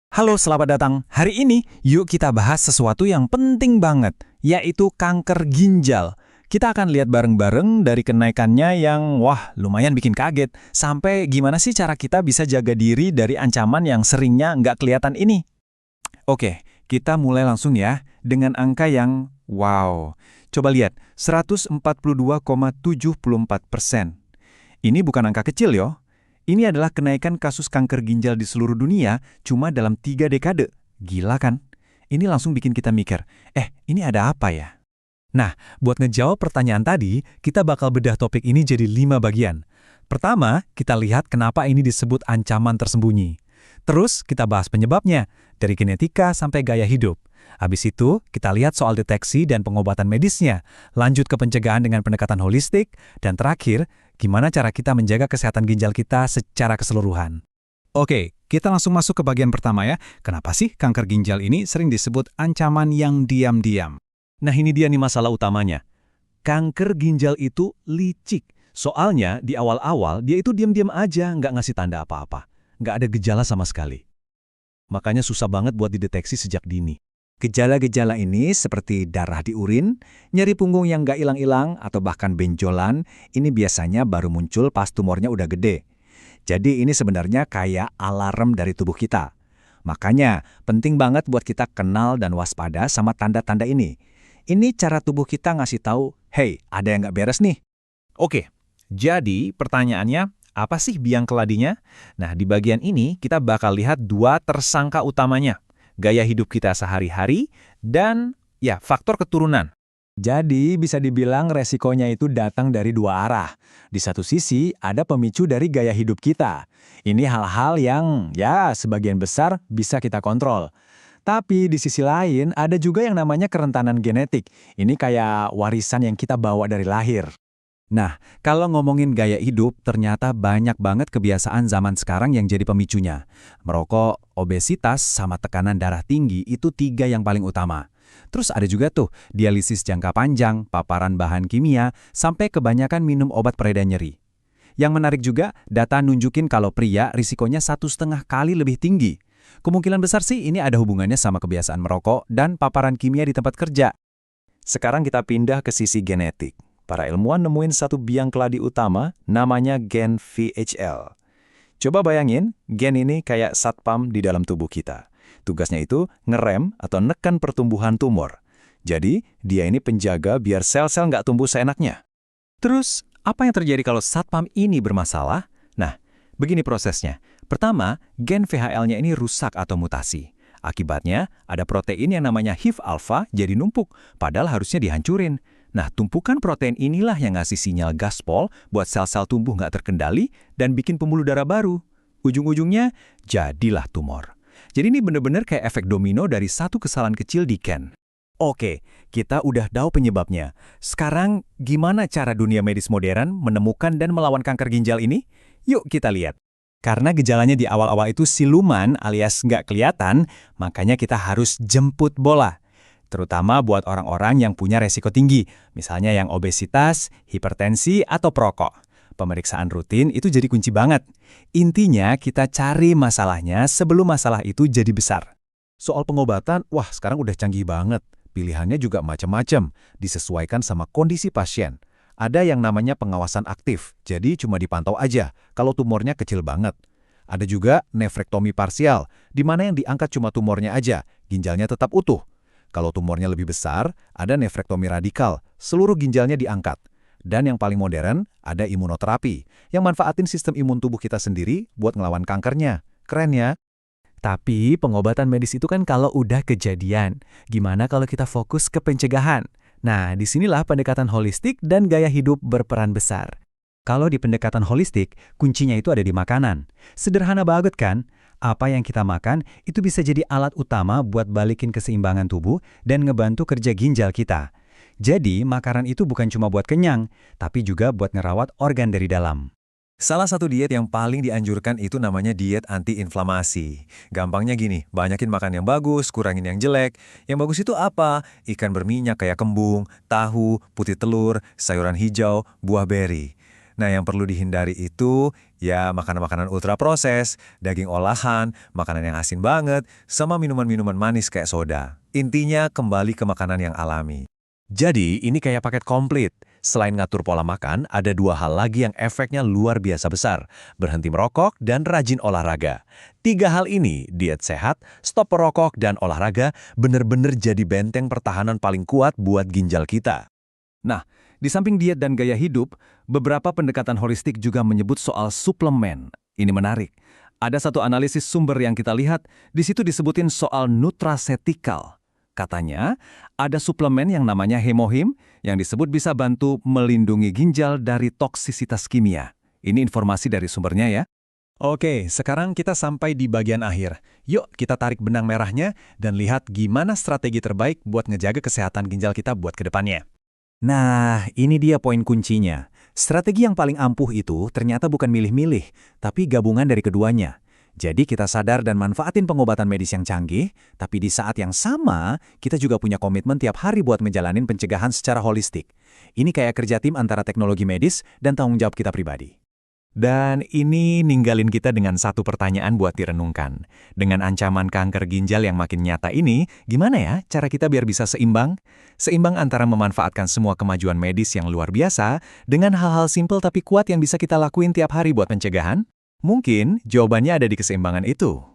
Halo, selamat datang. Hari ini, yuk kita bahas sesuatu yang penting banget, yaitu kanker ginjal. Kita akan lihat bareng-bareng dari kenaikannya yang, wah, lumayan bikin kaget, sampai gimana sih cara kita bisa jaga diri dari ancaman yang seringnya nggak kelihatan ini. Oke, kita mulai langsung ya, dengan angka yang, wow. Coba lihat, 142,74%. Ini bukan angka kecil yo. Ini adalah kenaikan kasus kanker ginjal di seluruh dunia cuma dalam 3 dekade. Gila kan? Ini langsung bikin kita mikir, ini ada apa ya? Nah, buat ngejawab pertanyaan tadi, kita bakal bedah topik ini jadi 5 bagian. Pertama, kita lihat kenapa ini disebut ancaman tersembunyi. Terus, kita bahas penyebabnya, dari genetika sampai gaya hidup. Habis itu, kita lihat soal deteksi dan pengobatan medisnya, lanjut ke pencegahan dengan pendekatan holistik, dan terakhir, gimana cara kita menjaga kesehatan ginjal kita secara keseluruhan. Oke, kita langsung masuk ke bagian pertama ya. Kenapa sih kanker ginjal ini sering disebut ancaman yang diam-diam? Nah, ini dia nih masalah utamanya. Kanker ginjal itu licik. Soalnya di awal-awal dia itu diam-diam aja, nggak ngasih tanda apa-apa. Nggak ada gejala sama sekali. Makanya susah banget buat dideteksi sejak dini. Gejala-gejala ini seperti darah di urin, nyeri punggung yang nggak hilang-hilang, atau bahkan benjolan, ini biasanya baru muncul pas tumornya udah gede. Jadi ini sebenarnya kayak alarm dari tubuh kita. Makanya penting banget buat kita kenal dan waspada sama tanda-tanda ini. Ini cara tubuh kita ngasih tahu, hey, ada yang nggak beres nih. Oke, jadi pertanyaannya, apa sih biang keladinya? Nah, di bagian ini kita bakal lihat 2 tersangka utamanya. Gaya hidup kita sehari-hari dan faktor keturunan. Jadi bisa dibilang resikonya itu datang dari 2 arah. Di satu sisi ada pemicu dari gaya hidup kita. Ini hal-hal yang sebagian besar bisa kita kontrol. Tapi di sisi lain ada juga yang namanya kerentanan genetik. Ini kayak warisan yang kita bawa dari lahir. Nah, kalau ngomongin gaya hidup, ternyata banyak banget kebiasaan zaman sekarang yang jadi pemicunya. Merokok, obesitas, sama tekanan darah tinggi itu 3 yang paling utama. Terus ada juga tuh, dialisis jangka panjang, paparan bahan kimia, sampai kebanyakan minum obat pereda nyeri. Yang menarik juga, data nunjukin kalau pria risikonya 1,5 kali lebih tinggi. Kemungkinan besar sih ini ada hubungannya sama kebiasaan merokok dan paparan kimia di tempat kerja. Sekarang kita pindah ke sisi genetik. Para ilmuwan nemuin satu biang keladi utama, namanya gen VHL. Coba bayangin, gen ini kayak satpam di dalam tubuh kita. Tugasnya itu ngerem atau neken pertumbuhan tumor. Jadi, dia ini penjaga biar sel-sel nggak tumbuh seenaknya. Terus, apa yang terjadi kalau satpam ini bermasalah? Nah, begini prosesnya. Pertama, gen VHL-nya ini rusak atau mutasi. Akibatnya, ada protein yang namanya HIF-alpha jadi numpuk, padahal harusnya dihancurin. Nah, tumpukan protein inilah yang ngasih sinyal gaspol buat sel-sel tumbuh nggak terkendali dan bikin pembuluh darah baru. Ujung-ujungnya, jadilah tumor. Jadi ini bener-bener kayak efek domino dari satu kesalahan kecil di gen. Oke, kita udah tahu penyebabnya. Sekarang, gimana cara dunia medis modern menemukan dan melawan kanker ginjal ini? Yuk kita lihat. Karena gejalanya di awal-awal itu siluman alias nggak kelihatan, makanya kita harus jemput bola. Terutama buat orang-orang yang punya resiko tinggi, misalnya yang obesitas, hipertensi, atau perokok. Pemeriksaan rutin itu jadi kunci banget. Intinya kita cari masalahnya sebelum masalah itu jadi besar. Soal pengobatan, sekarang udah canggih banget. Pilihannya juga macam-macam, disesuaikan sama kondisi pasien. Ada yang namanya pengawasan aktif, jadi cuma dipantau aja kalau tumornya kecil banget. Ada juga nefrektomi parsial, di mana yang diangkat cuma tumornya aja, ginjalnya tetap utuh. Kalau tumornya lebih besar, ada nefrektomi radikal, seluruh ginjalnya diangkat. Dan yang paling modern, ada imunoterapi, yang manfaatin sistem imun tubuh kita sendiri buat ngelawan kankernya. Keren ya? Tapi pengobatan medis itu kan kalau udah kejadian. Gimana kalau kita fokus ke pencegahan? Nah, disinilah pendekatan holistik dan gaya hidup berperan besar. Kalau di pendekatan holistik, kuncinya itu ada di makanan. Sederhana banget kan? Apa yang kita makan itu bisa jadi alat utama buat balikin keseimbangan tubuh dan ngebantu kerja ginjal kita. Jadi, makanan itu bukan cuma buat kenyang, tapi juga buat ngerawat organ dari dalam. Salah satu diet yang paling dianjurkan itu namanya diet anti-inflamasi. Gampangnya gini, banyakin makan yang bagus, kurangin yang jelek. Yang bagus itu apa? Ikan berminyak kayak kembung, tahu, putih telur, sayuran hijau, buah beri. Nah, yang perlu dihindari itu ya makanan-makanan ultraproses, daging olahan, makanan yang asin banget, sama minuman-minuman manis kayak soda. Intinya kembali ke makanan yang alami. Jadi, ini kayak paket komplit. Selain ngatur pola makan, ada dua hal lagi yang efeknya luar biasa besar. Berhenti merokok dan rajin olahraga. Tiga hal ini, diet sehat, stop merokok, dan olahraga, bener-bener jadi benteng pertahanan paling kuat buat ginjal kita. Nah, di samping diet dan gaya hidup, beberapa pendekatan holistik juga menyebut soal suplemen. Ini menarik. Ada satu analisis sumber yang kita lihat, di situ disebutin soal nutraceutical. Katanya, ada suplemen yang namanya Hemohim yang disebut bisa bantu melindungi ginjal dari toksisitas kimia. Ini informasi dari sumbernya ya. Oke, sekarang kita sampai di bagian akhir. Yuk kita tarik benang merahnya dan lihat gimana strategi terbaik buat ngejaga kesehatan ginjal kita buat ke depannya. Nah, ini dia poin kuncinya. Strategi yang paling ampuh itu ternyata bukan milih-milih, tapi gabungan dari keduanya. Jadi kita sadar dan manfaatin pengobatan medis yang canggih, tapi di saat yang sama, kita juga punya komitmen tiap hari buat menjalanin pencegahan secara holistik. Ini kayak kerja tim antara teknologi medis dan tanggung jawab kita pribadi. Dan ini ninggalin kita dengan satu pertanyaan buat direnungkan. Dengan ancaman kanker ginjal yang makin nyata ini, gimana ya cara kita biar bisa seimbang? Seimbang antara memanfaatkan semua kemajuan medis yang luar biasa dengan hal-hal simpel tapi kuat yang bisa kita lakuin tiap hari buat pencegahan? Mungkin jawabannya ada di keseimbangan itu.